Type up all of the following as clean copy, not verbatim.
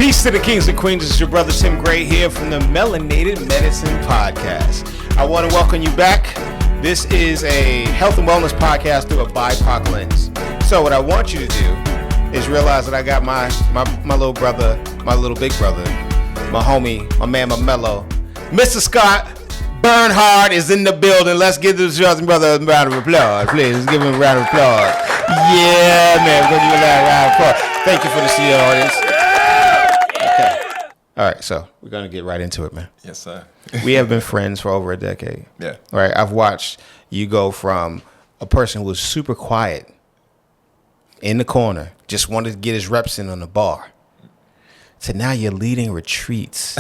Peace to the kings and queens. This is your brother Tim Gray here from the Melanated Medicine podcast. I want to welcome you back. This is a health and wellness podcast through a BIPOC lens. So what I want you to do is realize that I got my little brother, my little big brother, my homie, my man, my mellow, Mr. Scott Burnhard is in the building. Let's give this brother a round of applause, please. Let's give him a round of applause. Yeah, man. We're going to give him a round of applause. Thank you for the studio audience. Okay. All right, so we're going to get right into it, man. Yes, sir. We have been friends for over a decade. Yeah. Right? I've watched you go from a person who was super quiet in the corner, just wanted to get his reps in on the bar, to now you're leading retreats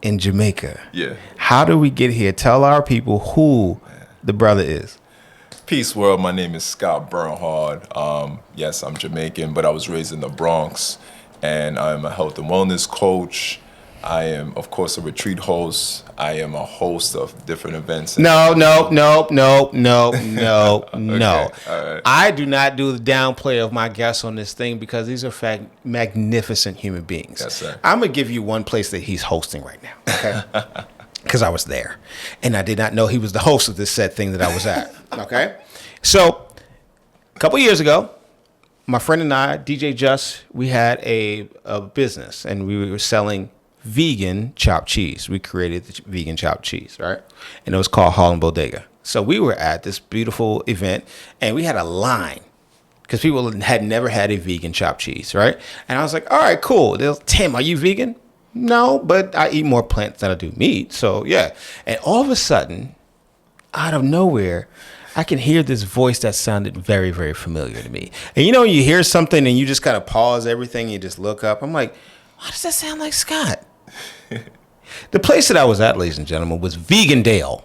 in Jamaica. Yeah. How do we get here? Tell our people who the brother is. Peace, world. My name is Scott Burnhard. Yes, I'm Jamaican, but I was raised in the Bronx, and I'm a health and wellness coach. I am, of course, a retreat host. I am a host of different events. No. Okay. All right. I do not do the downplay of my guests on this thing because these are magnificent human beings. Yes, sir. I'm going to give you one place that he's hosting right now, okay? Because I was there, and I did not know he was the host of this said thing that I was at, okay? So a couple years ago, my friend and I, DJ Just, we had a business, and we were selling vegan chopped cheese. We created the vegan chopped cheese, right? And it was called Hall and Bodega. So we were at this beautiful event, and we had a line because people had never had a vegan chopped cheese, right? And I was like, all right, cool. Tim, are you vegan? No, but I eat more plants than I do meat. So yeah. And all of a sudden, out of nowhere, I can hear this voice that sounded very, very familiar to me. And you know, you hear something and you just kind of pause everything. You just look up. I'm like, why does that sound like Scott? The place that I was at, ladies and gentlemen, was Vegandale.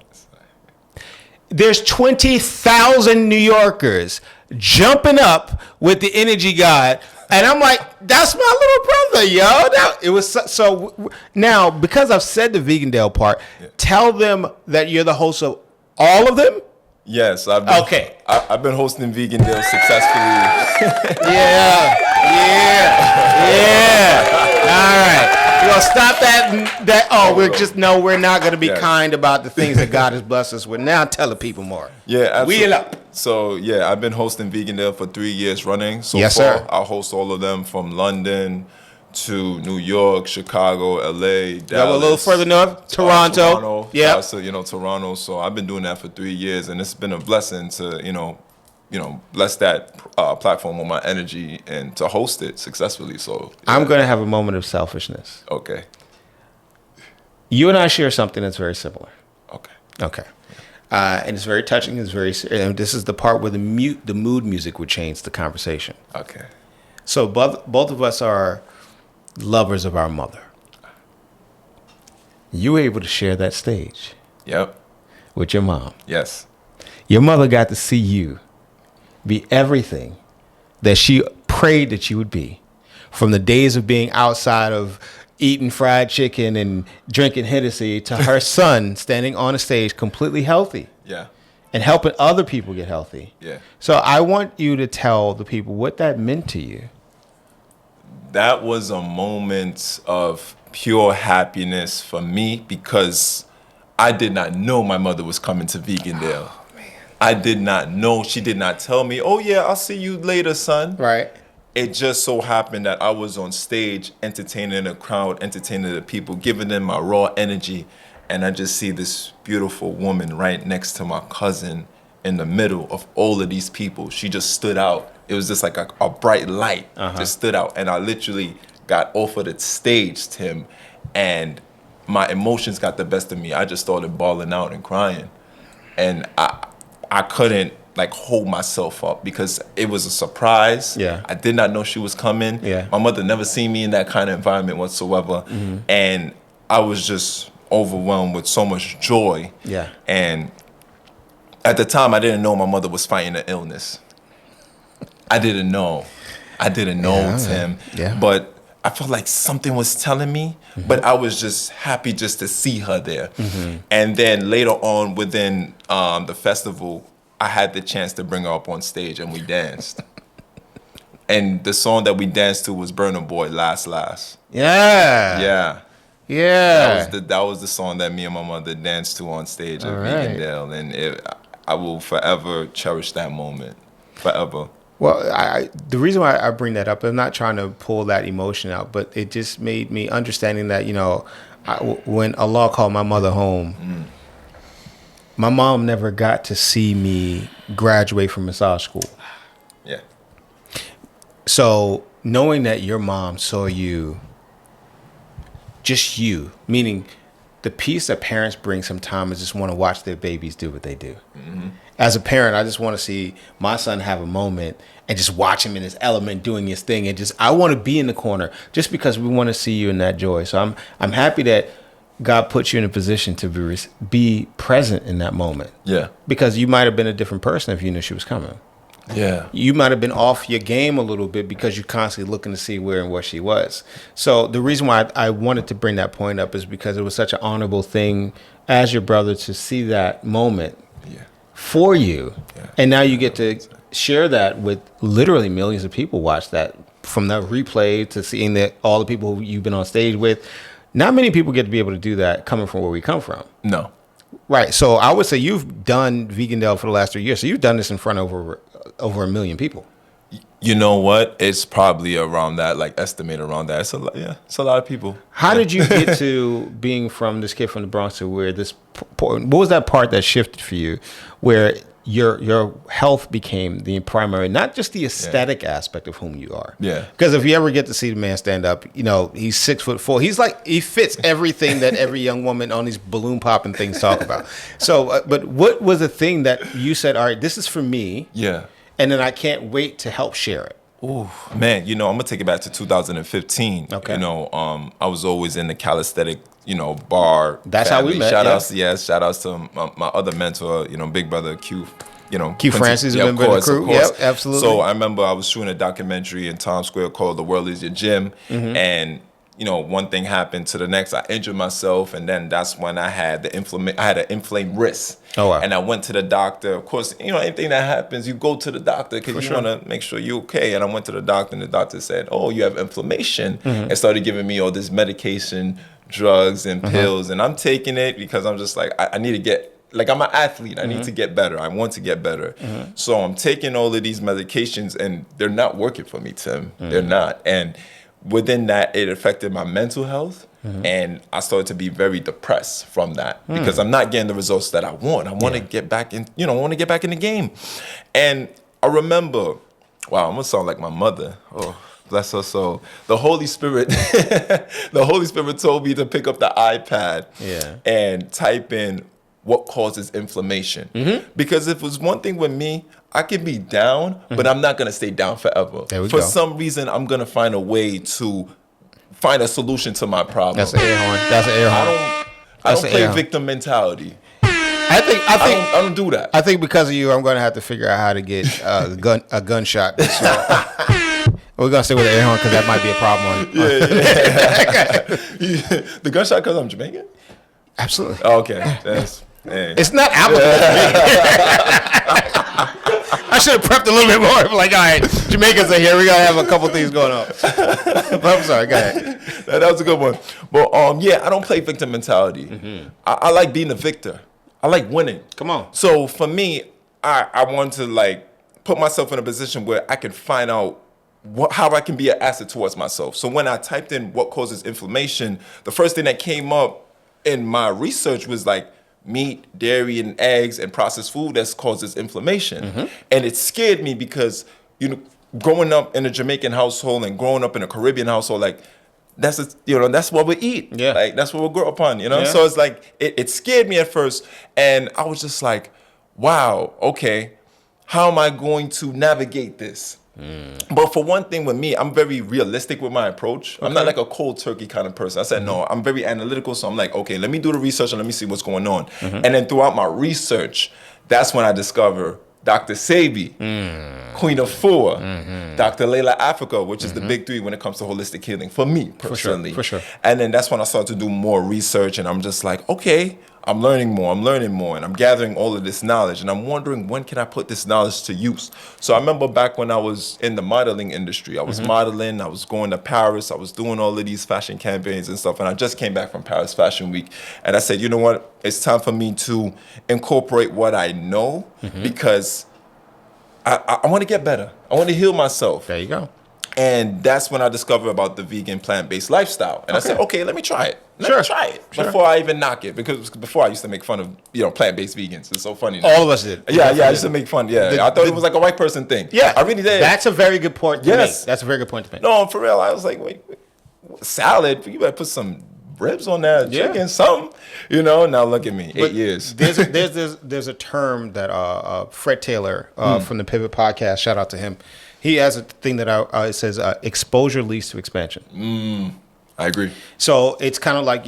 There's 20,000 New Yorkers jumping up with the energy god. And I'm like, that's my little brother, yo. It was so now, because I've said the Vegandale part, tell them that you're the host of all of them. Yes, I've been hosting Vegandale successfully. Yeah. All right. Well, stop that. We're not going to be kind about the things that God has blessed us with. Now tell the people more. Yeah, absolutely. Wheel up. So, yeah, I've been hosting Vegandale for 3 years running. So yes, far, sir. I host all of them from London to New York, Chicago, LA, Dallas. Yeah, a little further north, Toronto. Yeah. Toronto. So I've been doing that for 3 years, and it's been a blessing to, bless that platform with my energy and to host it successfully. So yeah. I'm going to have a moment of selfishness. Okay. You and I share something that's very similar. Okay. And it's very touching. And this is the part where the mood music would change the conversation. Okay. So both of us are lovers of our mother. You were able to share that stage. Yep. With your mom. Yes. Your mother got to see you be everything that she prayed that you would be. From the days of being outside of eating fried chicken and drinking Hennessy to her son standing on a stage completely healthy. Yeah. And helping other people get healthy. Yeah. So I want you to tell the people what that meant to you. That was a moment of pure happiness for me because I did not know my mother was coming to Vegandale. Oh, man. I did not know. She did not tell me, oh, yeah, I'll see you later, son. Right. It just so happened that I was on stage entertaining a crowd, entertaining the people, giving them my raw energy. And I just see this beautiful woman right next to my cousin in the middle of all of these people. She just stood out. It was just like a bright light just stood out. And I literally got off of the stage, Tim, and my emotions got the best of me. I just started bawling out and crying. And I couldn't hold myself up because it was a surprise. Yeah. I did not know she was coming. Yeah. My mother never seen me in that kind of environment whatsoever. Mm-hmm. And I was just overwhelmed with so much joy. Yeah. And at the time, I didn't know my mother was fighting an illness. I didn't know, Tim. Yeah. But I felt like something was telling me, but I was just happy just to see her there. Mm-hmm. And then later on within the festival, I had the chance to bring her up on stage and we danced. And the song that we danced to was Burna Boy, Last Last. Yeah. Yeah. Yeah. That was the song that me and my mother danced to on stage at All right. Vegandale, and I will forever cherish that moment, forever. Well, the reason why I bring that up, I'm not trying to pull that emotion out, but it just made me understanding that, when Allah called my mother home, my mom never got to see me graduate from massage school. Yeah. So knowing that your mom saw you, just you, meaning the piece that parents bring sometimes is just want to watch their babies do what they do. Mm-hmm. As a parent, I just want to see my son have a moment and just watch him in his element doing his thing, and just I want to be in the corner just because we want to see you in that joy. So I'm happy that God put you in a position to be present in that moment. Yeah. Because you might have been a different person if you knew she was coming. Yeah. You might have been off your game a little bit because you're constantly looking to see where and what she was. So the reason why I wanted to bring that point up is because it was such an honorable thing as your brother to see that moment for you. Yeah. And now you get to share that with literally millions of people watch that, from the replay to seeing that all the people who you've been on stage with. Not many people get to be able to do that coming from where we come from. No. Right. So I would say you've done Vegandale for the last 3 years. So you've done this in front of over 1 million people. You know what? It's probably around that, like estimate around that. It's a lot, it's a lot of people. How did you get to being from this kid from the Bronx to where what was that part that shifted for you, where your health became the primary, not just the aesthetic aspect of whom you are? Yeah. Because if you ever get to see the man stand up, he's 6'4". He fits everything that every young woman on these balloon popping things talk about. So, but what was the thing that you said, all right, this is for me? Yeah. And then I can't wait to help share it. Ooh, man, I'm gonna take it back to 2015. Okay. I was always in the calisthenic, bar. That's family. how we met. Shout outs to my other mentor, big brother Q. Q Francis, a member of the crew. Yep, absolutely. So I remember I was shooting a documentary in Times Square called "The World Is Your Gym," and one thing happened to the next. I injured myself, and then that's when I had I had an inflamed wrist. Oh, wow. And I went to the doctor. Of course, anything that happens, you go to the doctor because you want to make sure you're okay. And I went to the doctor, and the doctor said, "Oh, you have inflammation," and started giving me all this medication, drugs, and pills. And I'm taking it because I'm just like, I need to get. Like, I'm an athlete. I need to get better. I want to get better. So I'm taking all of these medications, and they're not working for me, Tim. They're not. And within that, it affected my mental health. And I started to be very depressed from that because I'm not getting the results that I want. I want to get back in, I want to get back in the game. And I remember, wow, I'm going to sound like my mother. Oh, bless her soul. The Holy Spirit, told me to pick up the iPad and type in what causes inflammation. Because if it was one thing with me, I can be down, but I'm not going to stay down forever. For some reason, I'm going to find a way to find a solution to my problem. That's an air horn. I don't play victim mentality. I don't do that. I think because of you, I'm going to have to figure out how to get a gunshot. We're going to stay with the air horn because that might be a problem. The gunshot because I'm Jamaican? Absolutely. Okay. It's not applicable. I should have prepped a little bit more. Like, all right, Jamaicans are here. We got to have a couple things going on. But I'm sorry. Go ahead. That was a good one. But, I don't play victim mentality. I like being a victor. I like winning. Come on. So, for me, I want to, put myself in a position where I can find out how I can be an asset towards myself. So, when I typed in what causes inflammation, the first thing that came up in my research was, meat, dairy, and eggs and processed food that causes inflammation. And it scared me because, growing up in a Jamaican household and growing up in a Caribbean household, that's what we eat. Yeah. That's what we grow up on, Yeah. So it's it scared me at first. And I was just like, wow, okay, how am I going to navigate this? But for one thing with me, I'm very realistic with my approach. Okay. I'm not like a cold turkey kind of person. I said, no, I'm very analytical. So I'm like, okay, let me do the research and let me see what's going on. And then throughout my research, that's when I discover Dr. Sebi, Queen of Four, Dr. Layla Africa, which is the big three when it comes to holistic healing for me personally. For sure. And then that's when I started to do more research, and I'm just like, okay, I'm learning more, and I'm gathering all of this knowledge, and I'm wondering, when can I put this knowledge to use? So I remember back when I was in the modeling industry, I was modeling, I was going to Paris, I was doing all of these fashion campaigns and stuff, and I just came back from Paris Fashion Week, and I said, you know what, it's time for me to incorporate what I know, because I want to get better. I want to heal myself. There you go. And that's when I discovered about the vegan plant-based lifestyle. And I said, okay, let me try it. Let me try it before I even knock it. Because before I used to make fun of, plant-based vegans. It's so funny now. All of us did. Yeah, I used to make fun. Yeah, I thought it was like a white person thing. Yeah. I really did. That's a very good point to make. That's a very good point to make. No, for real. I was like, wait, salad? You better put some ribs on that, chicken, something. Now look at me, 8 years. There's a term that Fred Taylor from the Pivot Podcast, shout out to him. He has a thing that it says exposure leads to expansion. I agree. So it's kind of like,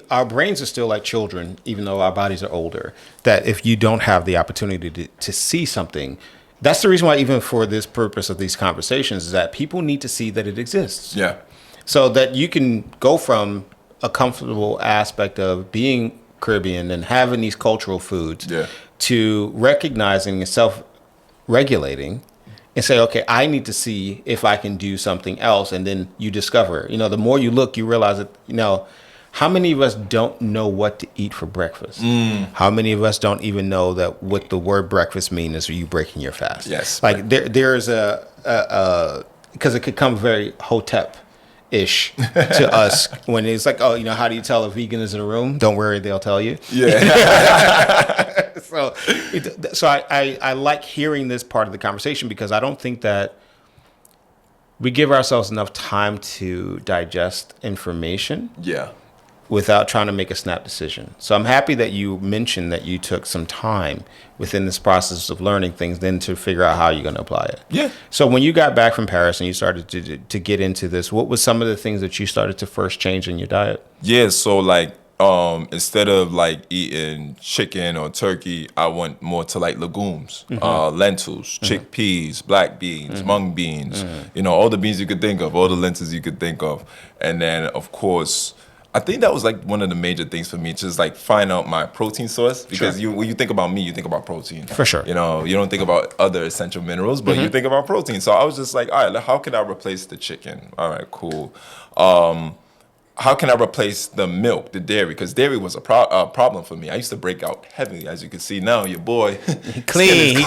our brains are still like children, even though our bodies are older, that if you don't have the opportunity to see something, that's the reason why, even for this purpose of these conversations, is that people need to see that it exists. Yeah. So that you can go from a comfortable aspect of being Caribbean and having these cultural foods to recognizing and self-regulating and say, okay, I need to see if I can do something else. And then you discover, the more you look, you realize that, how many of us don't know what to eat for breakfast? How many of us don't even know that what the word breakfast means is you breaking your fast? Yes. Like there's because it could come very Hotep-ish to us when it's like, oh, how do you tell a vegan is in a room? Don't worry, they'll tell you. Yeah. So I like hearing this part of the conversation, because I don't think that we give ourselves enough time to digest information without trying to make a snap decision. So I'm happy that you mentioned that you took some time within this process of learning things, then to figure out how you're going to apply it. Yeah. So when you got back from Paris and you started to get into this, what was some of the things that you started to first change in your diet? Yeah, so like instead of like eating chicken or turkey, I went more to like legumes, lentils, chickpeas, black beans, mung beans, all the beans you could think of, all the lentils you could think of. And then, of course, I think that was like one of the major things for me, just like find out my protein source, because when you think about me, you think about protein. For sure. You don't think about other essential minerals, but you think about protein. So I was just like, all right, how can I replace the chicken? All right, cool. How can I replace the milk, the dairy? Because dairy was a problem for me. I used to break out heavily, as you can see now. Your boy, clean.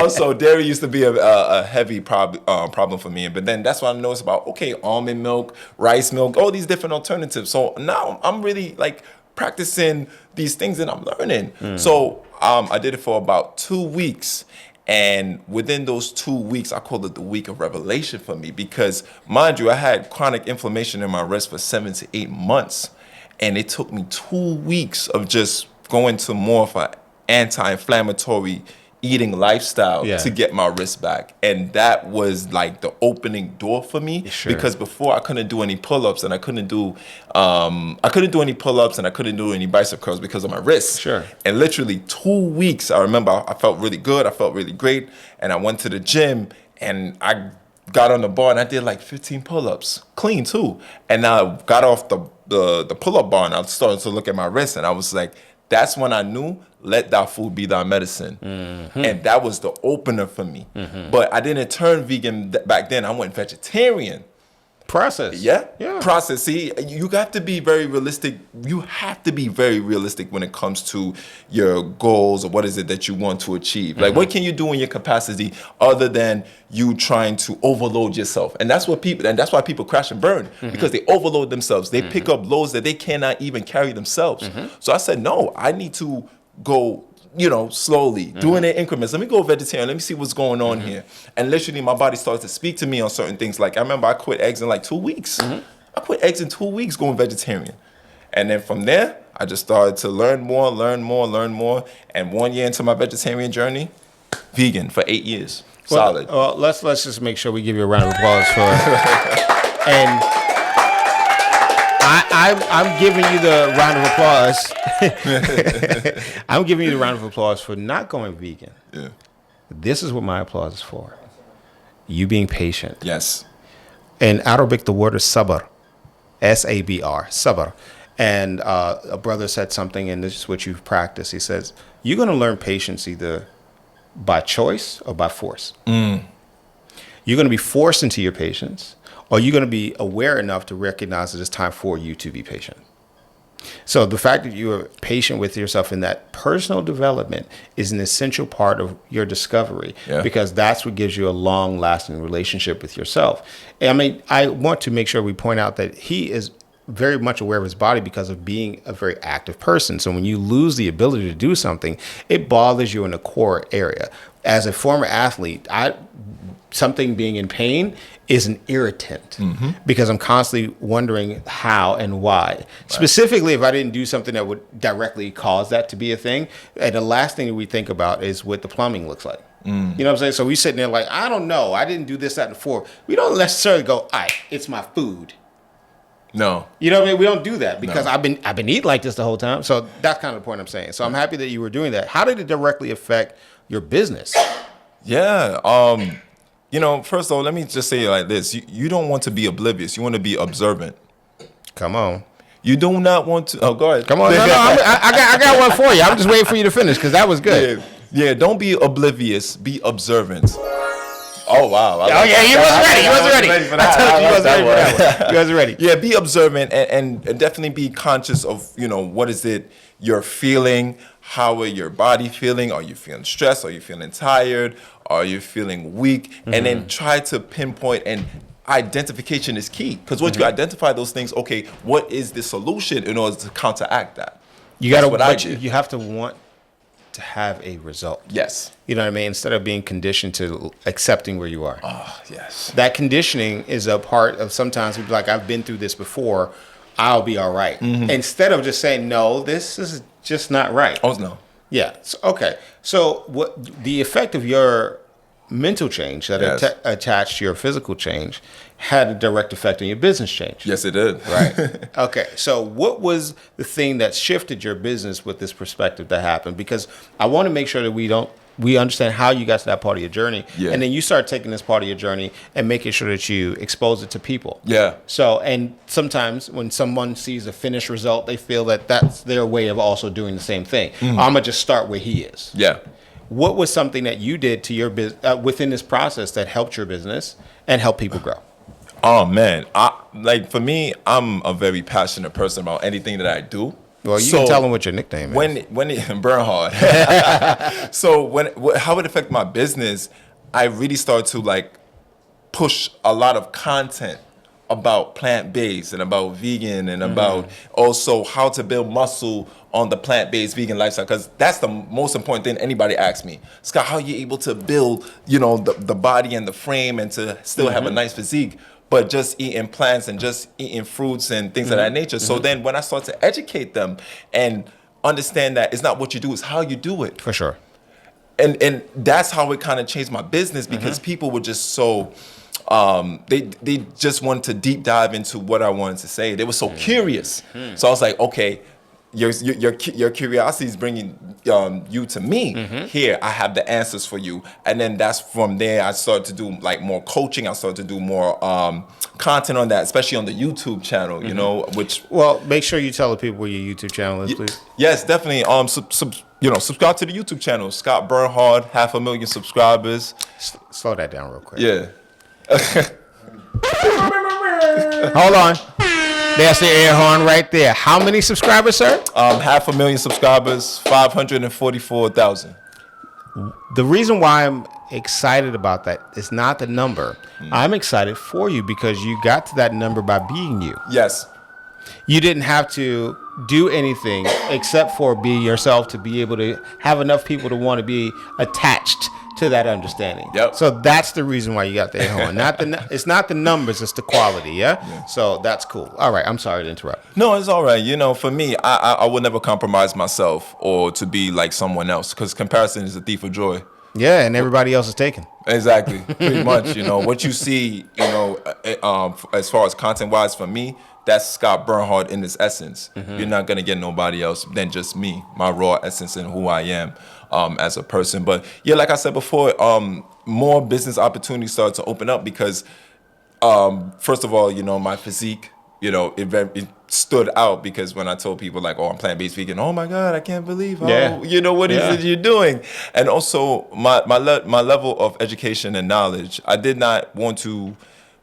So dairy used to be a heavy problem for me. But then that's what I noticed about, okay, almond milk, rice milk, all these different alternatives. So now I'm really like practicing these things that I'm learning. So I did it for about 2 weeks. And within those 2 weeks, I call it the week of revelation for me, because, mind you, I had chronic inflammation in my wrist for 7 to 8 months. And it took me 2 weeks of just going to more of an anti-inflammatory eating lifestyle to get my wrist back. And that was like the opening door for me, because before I couldn't do any pull-ups, and I couldn't do any pull-ups, and I couldn't do any bicep curls because of my wrist. And literally 2 weeks, I remember I felt really good, I felt really great, and I went to the gym and I got on the bar and I did like 15 pull-ups, clean too. And I got off the pull-up bar and I started to look at my wrist, and I was like, that's when I knew, let thy food be thy medicine. And that was the opener for me. But I didn't turn vegan back then. I went vegetarian. Process. Yeah. Process. See, you got to be very realistic. You have to be very realistic when it comes to your goals, or what is it that you want to achieve. Like, what can you do in your capacity other than you trying to overload yourself? And that's why people crash and burn, because they overload themselves. They pick up loads that they cannot even carry themselves. So I said, no, I need to go, slowly, doing it in increments. Let me go vegetarian. Let me see what's going on here. And literally, my body started to speak to me on certain things. Like, I remember I quit eggs in like 2 weeks. I quit eggs in 2 weeks going vegetarian. And then from there, I just started to learn more. And 1 year into my vegetarian journey, vegan for 8 years. Solid. Well, let's just make sure we give you a round of applause for and I'm giving you the round of applause. I'm giving you the round of applause for not going vegan. Yeah. This is what my applause is for. You being patient. Yes. In Arabic, the word is sabr. S-A-B-R. Sabr. And a brother said something, and this is what you've practiced. He says, you're going to learn patience either by choice or by force. You're going to be forced into your patience, or you're going to be aware enough to recognize that it's time for you to be patient. So the fact that you are patient with yourself in that personal development is an essential part of your discovery, because that's what gives you a long-lasting relationship with yourself. I mean, I want to make sure we point out that he is very much aware of his body because of being a very active person. So when you lose the ability to do something, it bothers you in a core area. As a former athlete, something being in pain is an irritant, because I'm constantly wondering how and why. Right. Specifically, if I didn't do something that would directly cause that to be a thing. And the last thing we think about is what the plumbing looks like. You know what I'm saying? So we sitting there like, I don't know. I didn't do this, that, and the fourth. We don't necessarily go, all right, it's my food. No. You know what I mean? We don't do that because I've been eating like this the whole time. So that's kind of the point I'm saying. So I'm happy that you were doing that. How did it directly affect your business? Yeah. You know, first of all, let me just say it like this. You don't want to be oblivious. You want to be observant. Come on. You do not want to. Oh, go ahead. Come on. No, I got one for you. I'm just waiting for you to finish because that was good. Yeah, don't be oblivious. Be observant. Oh, wow. He wasn't ready. He wasn't ready. I told you he wasn't ready for that one. He wasn't ready. Yeah, be observant and definitely be conscious of, what is it you're feeling? How are your body feeling? Are you feeling stressed? Are you feeling tired? Are you feeling weak? And then try to pinpoint, and identification is key. Because once you identify those things, okay, what is the solution in order to counteract that? You have to want to have a result. Yes. You know what I mean? Instead of being conditioned to accepting where you are. Oh, yes. That conditioning is a part of sometimes we'd be like, I've been through this before, I'll be all right. Instead of just saying, no, this is just not right. Oh, no. Yeah. So, okay. So what the effect of your mental change that attached to your physical change had a direct effect on your business change. Yes, it did. Right. Okay. So what was the thing that shifted your business with this perspective that happened? Because I want to make sure that we understand how you got to that part of your journey. Yeah. And then you start taking this part of your journey and making sure that you expose it to people. Yeah. So, and sometimes when someone sees a finished result, they feel that that's their way of also doing the same thing. I'm going to just start where he is. Yeah. What was something that you did to your business within this process that helped your business and helped people grow? Oh, man. For me, I'm a very passionate person about anything that I do. Well, you can tell them what your nickname is. When Burnhard. So how it affected my business, I really started to push a lot of content about plant-based and about vegan and about also how to build muscle on the plant-based vegan lifestyle, because that's the most important thing anybody asks me. Scott, how are you able to build, the body and the frame and to still have a nice physique, but just eating plants and just eating fruits and things of that nature? So then when I start to educate them and understand that it's not what you do, it's how you do it. For sure. And that's how it kind of changed my business, because people were just so... they just wanted to deep dive into what I wanted to say. They were so curious. So I was like, okay, your curiosity is bringing you to me. Here, I have the answers for you. And then that's from there, I started to do more coaching. I started to do more content on that, especially on the YouTube channel, which... Well, make sure you tell the people where your YouTube channel is, please. Yes, definitely. Subscribe to the YouTube channel, Scott Burnhard, 500,000 subscribers. Slow that down real quick. Yeah. Hold on. There's the air horn right there. How many subscribers, sir? 500,000 subscribers, 544,000. The reason why I'm excited about that is not the number. I'm excited for you because you got to that number by being you. Yes. You didn't have to do anything except for be yourself to be able to have enough people to want to be attached to that understanding. Yep. So that's the reason why you got the air horn. It's not the numbers, it's the quality, yeah? So that's cool. All right, I'm sorry to interrupt. No, it's all right. For me, I would never compromise myself or to be like someone else, because comparison is a thief of joy. Yeah, and everybody else is taken. Exactly, pretty much. What you see, as far as content-wise for me, that's Scott Burnhard in its essence. You're not going to get nobody else than just me, my raw essence and who I am as a person. But yeah, like I said before, more business opportunities started to open up because, first of all, my physique, it stood out because when I told people like, oh, I'm plant-based vegan, oh my God, I can't believe how, what is it you're doing? And also my level of education and knowledge, I did not want to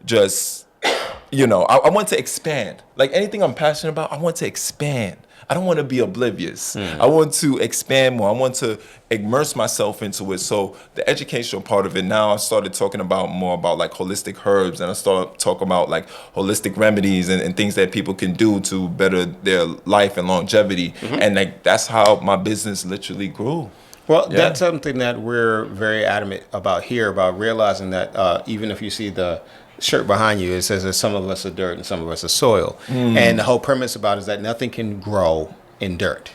just, I want to expand. Like anything I'm passionate about, I want to expand. I don't want to be oblivious. I want to expand more. I want to immerse myself into it. So the educational part of it, now I started talking more about like holistic herbs, and I started talking about like holistic remedies and things that people can do to better their life and longevity. And like that's how my business literally grew. Well, that's something that we're very adamant about here, about realizing that even if you see the shirt behind you, it says that some of us are dirt and some of us are soil. And the whole premise about it is that nothing can grow in dirt.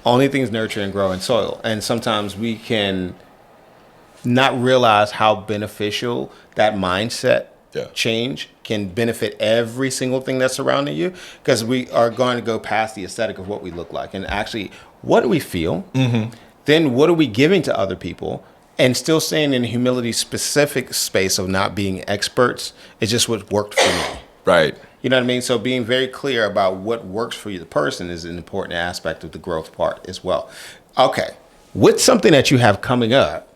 Only things nurture and grow in soil. And sometimes we can not realize how beneficial that mindset change can benefit every single thing that's surrounding you, because we are going to go past the aesthetic of what we look like and actually what do we feel, then what are we giving to other people. And still staying in a humility specific space of not being experts is just what worked for me. Right. You know what I mean? So being very clear about what works for you, the person, is an important aspect of the growth part as well. Okay. What's something that you have coming up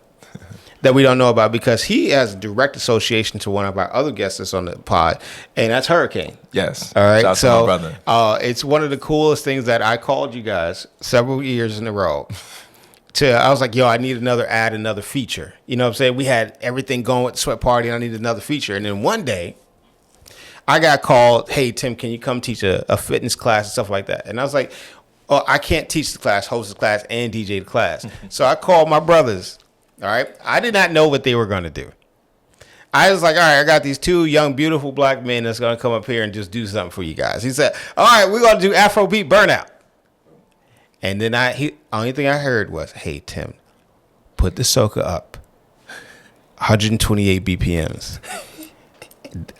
that we don't know about? Because he has direct association to one of our other guests that's on the pod, and that's Hurricane. Yes. All right. Shout out to my brother. It's one of the coolest things that I called you guys several years in a row. I was like, yo, I need another feature. You know what I'm saying? We had everything going with the Sweat Party, and I needed another feature. And then one day, I got called, hey, Tim, can you come teach a fitness class and stuff like that? And I was like, oh, I can't teach the class, host the class, and DJ the class. So I called my brothers, all right? I did not know what they were going to do. I was like, all right, I got these two young, beautiful black men that's going to come up here and just do something for you guys. He said, all right, we're going to do Afrobeat Burnout. And then only thing I heard was, hey, Tim, put the soca up, 128 BPMs.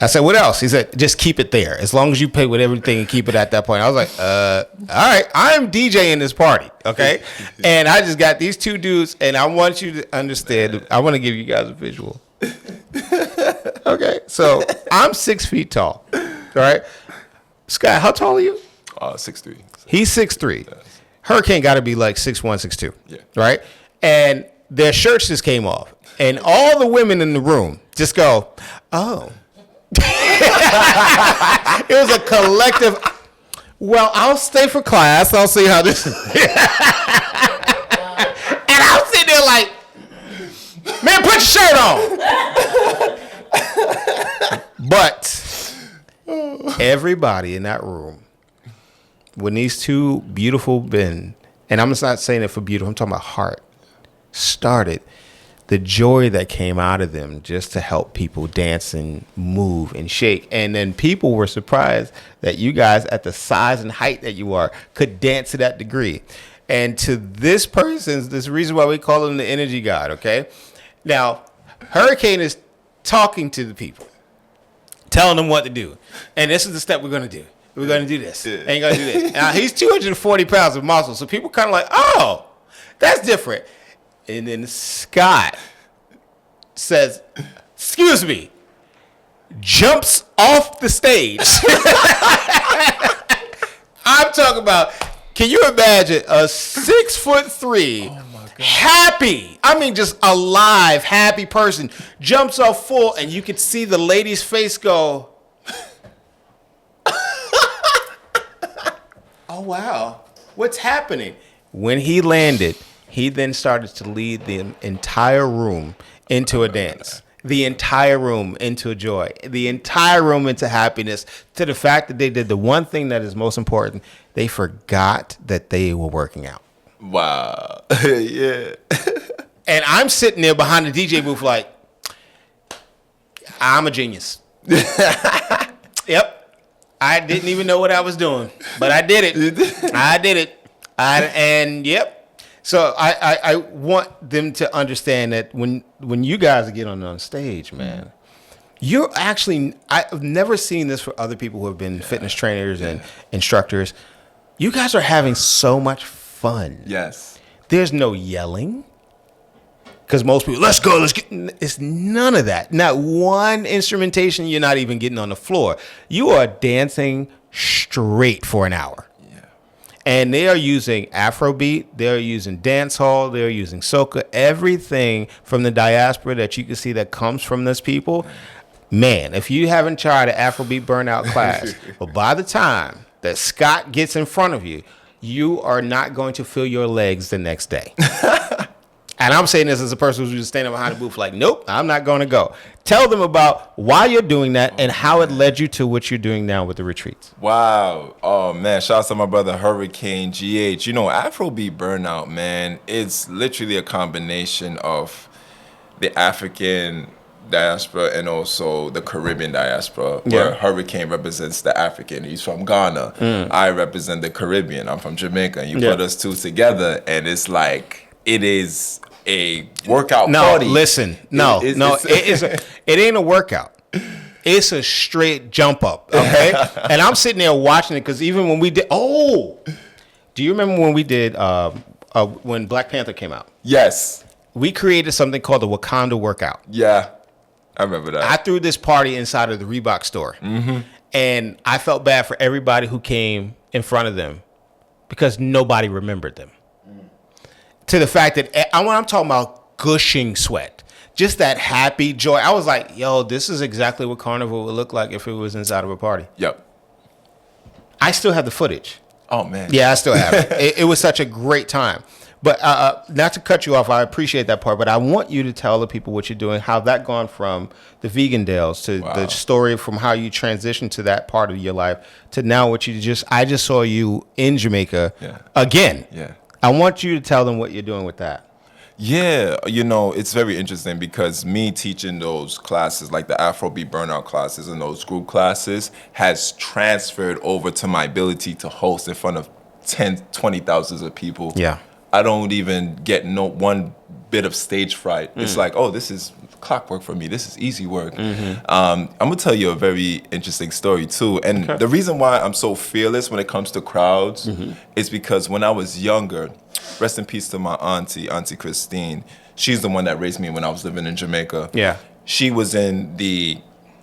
I said, what else? He said, just keep it there. As long as you pay with everything and keep it at that point. I was like, all right, I'm DJing this party, okay? And I just got these two dudes, and I want you to understand, I want to give you guys a visual. Okay, so I'm 6 feet tall, all right? Scott, how tall are you? 6'3". He's 6'3". Yes. Hurricane got to be like 6'1", 6'2", yeah. right? And their shirts just came off. And all the women in the room just go, oh. It was a collective, well, I'll stay for class. I'll see how this is. And I'm sitting there like, man, put your shirt on. But everybody in that room, when these two beautiful men, and I'm just not saying it for beautiful, I'm talking about heart, started, the joy that came out of them just to help people dance and move and shake. And then people were surprised that you guys, at the size and height that you are, could dance to that degree. And to this person, this reason why we call him the energy god, okay? Now, Hurricane is talking to the people, telling them what to do. And this is the step we're going to do. We're going to do this. And you're going to do this. Now, he's 240 pounds of muscle, so people kind of like, oh, that's different. And then Scott says, excuse me, jumps off the stage. I'm talking about, can you imagine a 6'3", happy, I mean just alive, happy person jumps off full, and you could see the lady's face go, oh, wow, what's happening? When he landed, he then started to lead the entire room into a dance, the entire room into joy, the entire room into happiness, to the fact that they did the one thing that is most important. They forgot that they were working out. Wow. Yeah. And I'm sitting there behind the DJ booth like, I'm a genius. Yep. I didn't even know what I was doing, but I did it. I did it. And yep. So I want them to understand that when you guys get on stage, man, you're actually, I've never seen this for other people who have been fitness trainers and instructors. You guys are having so much fun. Yes. There's no yelling. Because most people, let's go, let's get. It's none of that. Not one instrumentation. You're not even getting on the floor. You are dancing straight for an hour. Yeah. And they are using Afrobeat. They're using dancehall. They're using soca. Everything from the diaspora that you can see that comes from those people. Man, if you haven't tried an Afrobeat burnout class, but by the time that Scott gets in front of you, you are not going to feel your legs the next day. And I'm saying this as a person who's just standing behind the booth like, nope, I'm not going to go. Tell them about why you're doing that and how it led you to what you're doing now with the retreats. Wow. Oh, man. Shout out to my brother Hurricane GH. You know, Afrobeat Burnout, man, it's literally a combination of the African diaspora and also the Caribbean diaspora, where Hurricane represents the African. He's from Ghana. I represent the Caribbean. I'm from Jamaica. And you put us two together, and it's like, it is a workout party. Listen, it ain't a workout. It's a straight jump up, okay? And I'm sitting there watching it because even when we did, do you remember when we did, when Black Panther came out? Yes. We created something called the Wakanda Workout. Yeah, I remember that. I threw this party inside of the Reebok store. And I felt bad for everybody who came in front of them because nobody remembered them. To the fact that when I'm talking about gushing sweat, just that happy joy. I was like, yo, this is exactly what Carnival would look like if it was inside of a party. Yep. I still have the footage. Oh, man. Yeah, I still have it. It was such a great time. But not to cut you off, I appreciate that part, but I want you to tell the people what you're doing, how that gone from the Vegan Dales to the story from how you transitioned to that part of your life to now what I just saw you in Jamaica again. Yeah. I want you to tell them what you're doing with that. Yeah, you know, it's very interesting because me teaching those classes, like the Afrobeat Burnout classes and those group classes, has transferred over to my ability to host in front of 10, 20,000 of people. Yeah. I don't even get one bit of stage fright. It's like, oh, this is clockwork for me. This is easy work. I'm going to tell you a very interesting story, too. And the reason why I'm so fearless when it comes to crowds is because when I was younger, rest in peace to my Auntie Christine. She's the one that raised me when I was living in Jamaica. Yeah. She was in the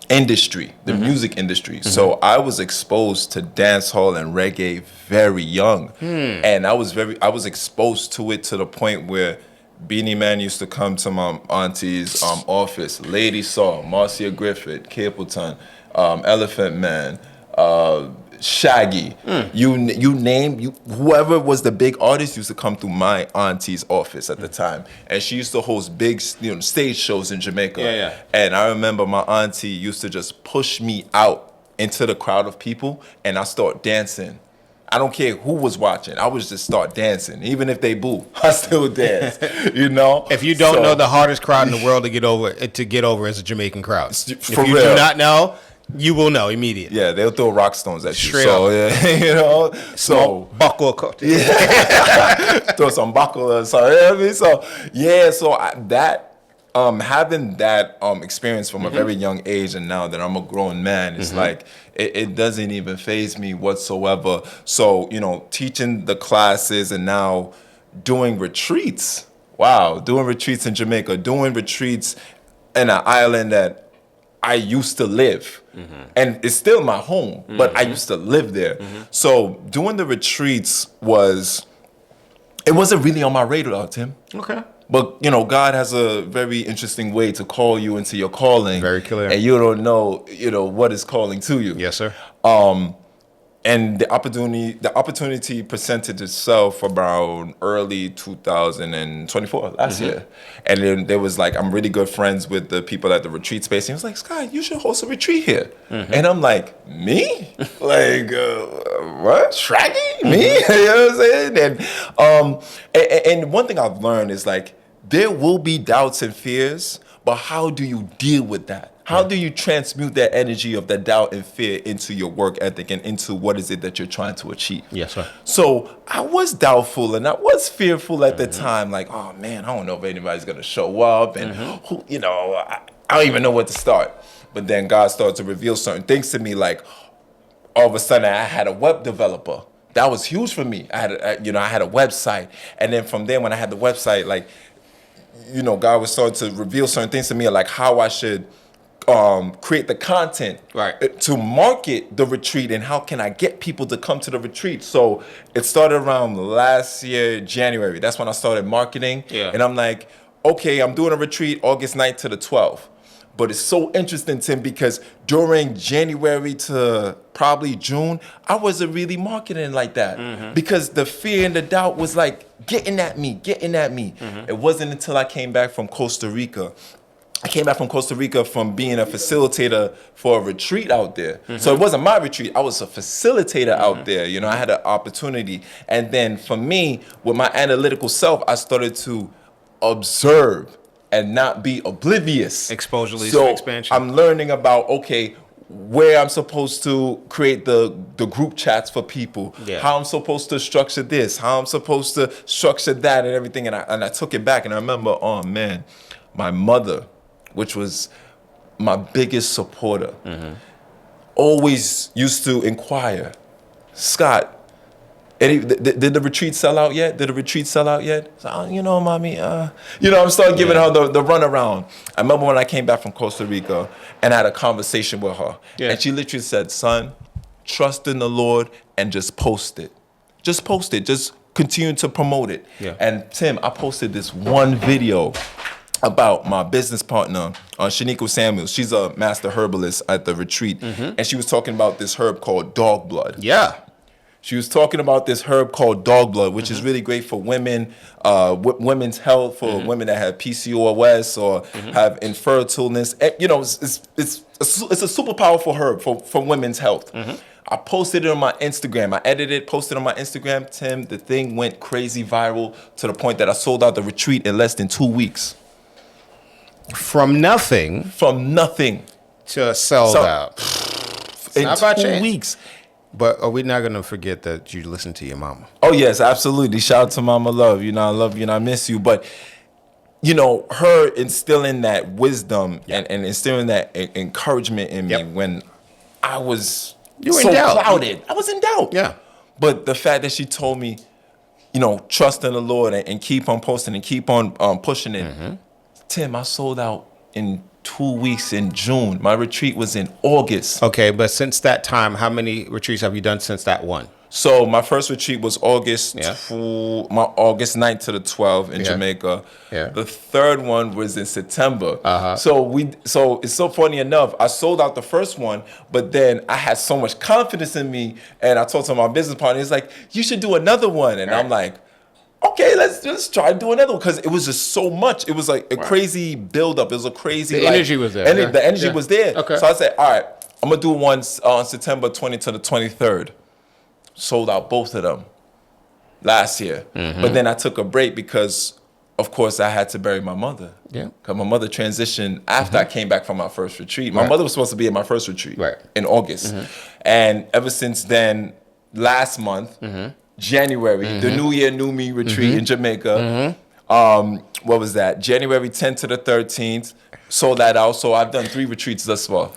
industry, the music industry. So I was exposed to dancehall and reggae very young. And I was exposed to it to the point where Beanie Man used to come to my auntie's office. Lady Saw, Marcia Griffith, Capleton, Elephant Man, Shaggy. You name whoever was the big artist used to come through my auntie's office at the time, and she used to host big stage shows in Jamaica. And I remember my auntie used to just push me out into the crowd of people, and I start dancing. I don't care who was watching. I was just start dancing. Even if they boo, I still dance. You know? If you don't know, the hardest crowd in the world to get over is a Jamaican crowd. If you do not know, you will know immediately. Yeah, they'll throw rock stones at you. Straight up. Yeah, you know? So buckle cooked. Yeah. Throw some buckle or something. You know what I mean? So yeah, having that experience from a very young age, and now that I'm a grown man, it's like it doesn't even faze me whatsoever. So, you know, teaching the classes and now doing retreats. Wow, doing retreats in Jamaica, doing retreats in an island that I used to live. And it's still my home, but I used to live there. So doing the retreats it wasn't really on my radar, Tim. Okay. But, you know, God has a very interesting way to call you into your calling. Very clear. And you don't know, what is calling to you. Yes, sir. And the opportunity presented itself around early 2024, last year. And then there was like, I'm really good friends with the people at the retreat space. And he was like, Scott, you should host a retreat here. And I'm like, me? Like, what? Shaggy? Me? You know what I'm saying? And one thing I've learned is like, there will be doubts and fears, but how do you deal with that? How do you transmute that energy of that doubt and fear into your work ethic and into what is it that you're trying to achieve? Yes, sir. So I was doubtful and I was fearful at the time, like, oh man, I don't know if anybody's gonna show up, and who, I don't even know where to start. But then God started to reveal certain things to me, like all of a sudden I had a web developer. That was huge for me. I had a website, and then from there when I had the website, like, God was starting to reveal certain things to me, like how I should create the content to market the retreat, and how can I get people to come to the retreat. So it started around last year, January. That's when I started marketing. Yeah. And I'm like, okay, I'm doing a retreat August 9th to the 12th. But it's so interesting, Tim, because during January to probably June, I wasn't really marketing like that because the fear and the doubt was like getting at me. It wasn't until I came back from Costa Rica. I came back from Costa Rica from being a facilitator for a retreat out there. So it wasn't my retreat. I was a facilitator out there. I had an opportunity. And then for me, with my analytical self, I started to observe and not be oblivious. Exposure leads to expansion. I'm learning about, where I'm supposed to create the group chats for people, how I'm supposed to structure this, how I'm supposed to structure that and everything. And I took it back, and I remember, oh man, my mother, which was my biggest supporter, always used to inquire, Scott, did the retreat sell out yet? So, mommy, I'm starting giving her the runaround. I remember when I came back from Costa Rica and I had a conversation with her. Yeah. And she literally said, son, trust in the Lord and just post it. Just post it. Just continue to promote it. Yeah. And Tim, I posted this one video about my business partner, Shaniqua Samuels. She's a master herbalist at the retreat. And she was talking about this herb called dog blood. Yeah. She was talking about this herb called dog blood, which is really great for women, women's health, for women that have PCOS or have infertileness. It's a super powerful herb for women's health. I posted it on my Instagram. I edited it, posted it on my Instagram. Tim, the thing went crazy viral to the point that I sold out the retreat in less than 2 weeks. From nothing to sold out. In not about 2 weeks. But are we not going to forget that you listen to your mama? Oh, yes, absolutely. Shout out to Mama Love. I love you and I miss you. But, her instilling that wisdom and instilling that encouragement in me when I was clouded. I was in doubt. Yeah. But the fact that she told me, trust in the Lord and keep on posting and keep on pushing it. Tim, I sold out in 2 weeks in June. My retreat was in August. Okay, but since that time, how many retreats have you done since that one? So my first retreat was August 9th to the 12th in Jamaica. Yeah. The third one was in September. So it's so funny enough, I sold out the first one, but then I had so much confidence in me, and I told to my business partner, he's like, you should do another one. And I'm like, okay, let's try to do another one, because it was just so much. It was like a crazy buildup. It was a crazy energy was there. The energy was there. Okay. So I said, all right, I'm gonna do one on September 20th to the 23rd. Sold out both of them last year. But then I took a break because, of course, I had to bury my mother. Yeah. Because my mother transitioned after I came back from my first retreat. My mother was supposed to be at my first retreat in August. And ever since then, last month, January, the New Year, New Me retreat in Jamaica. What was that? January 10th to the 13th. Sold that out. So I've done 3 retreats thus far.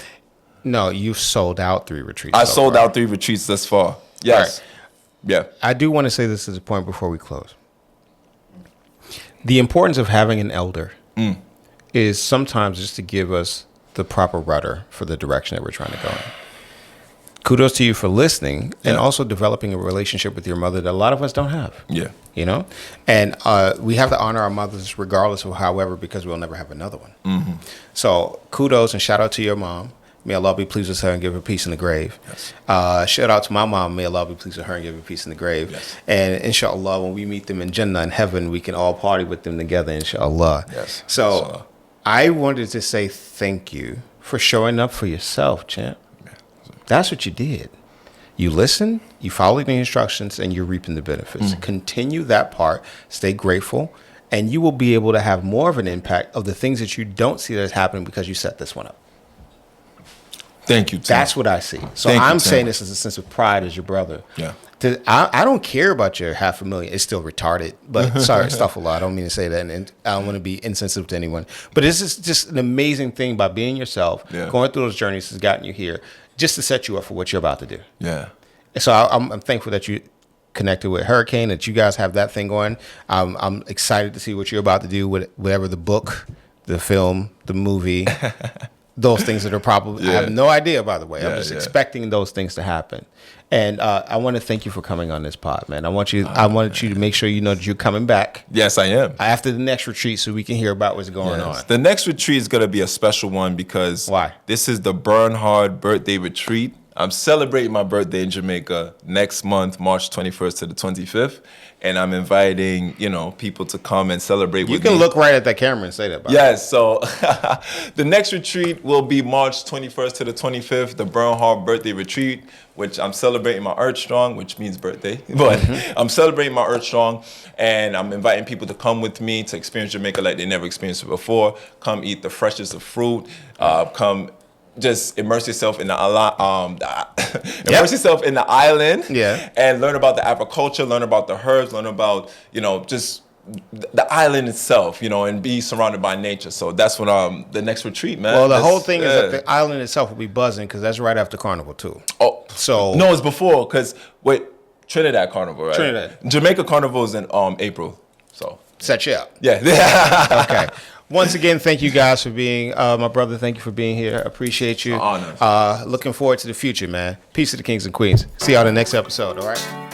No, you've sold out 3 retreats. I sold out 3 retreats thus far. Yes. Right. Yeah. I do want to say this as a point before we close. The importance of having an elder is sometimes just to give us the proper rudder for the direction that we're trying to go in. Kudos to you for listening and also developing a relationship with your mother that a lot of us don't have. Yeah. And we have to honor our mothers regardless of however, because we'll never have another one. So kudos and shout out to your mom. May Allah be pleased with her and give her peace in the grave. Yes. Shout out to my mom. May Allah be pleased with her and give her peace in the grave. Yes. And inshallah, when we meet them in Jannah in heaven, we can all party with them together, inshallah. Yes. So I wanted to say thank you for showing up for yourself, champ. That's what you did. You listened, you followed the instructions, and you're reaping the benefits. Continue that part. Stay grateful, and you will be able to have more of an impact of the things that you don't see that is happening because you set this one up. Thank you, Tim. That's what I see. So I'm saying this as a sense of pride as your brother. Yeah. I don't care about your $500,000. It's still retarded. But sorry, astaghfirullah. I don't mean to say that. And I don't want to be insensitive to anyone. But this is just an amazing thing by being yourself. Yeah. Going through those journeys has gotten you here just to set you up for what you're about to do. Yeah. So I'm thankful that you connected with Hurricane, that you guys have that thing going. I'm excited to see what you're about to do with whatever the book, the film, the movie, those things that are probably, I have no idea, by the way. I'm just expecting those things to happen. And I want to thank you for coming on this pod, man. I wanted you to make sure you know that you're coming back. Yes, I am. After the next retreat, so we can hear about what's going on. The next retreat is going to be a special one because why? This is the Burnhard birthday retreat. I'm celebrating my birthday in Jamaica next month, March 21st to the 25th. And I'm inviting, people to come and celebrate with me. You can look right at that camera and say that. Yes, so the next retreat will be March 21st to the 25th, the Burnhard birthday retreat, which I'm celebrating my Earth Strong, which means birthday. But I'm celebrating my Earth Strong, and I'm inviting people to come with me to experience Jamaica like they never experienced it before. Come eat the freshest of fruit. Come just immerse yourself in the yourself in the island, and learn about the agriculture, learn about the herbs, learn about just the island itself, and be surrounded by nature. So that's what the next retreat, man. Well, the whole thing is that the island itself will be buzzing because that's right after Carnival too. Oh, so no, it's before because Trinidad Carnival, right? Trinidad, Jamaica Carnival is in April. So set you up. Yeah. Okay. Once again, thank you guys for being my brother. Thank you for being here. Appreciate you. Honor. Looking forward to the future, man. Peace to the kings and queens. See y'all in the next episode. All right.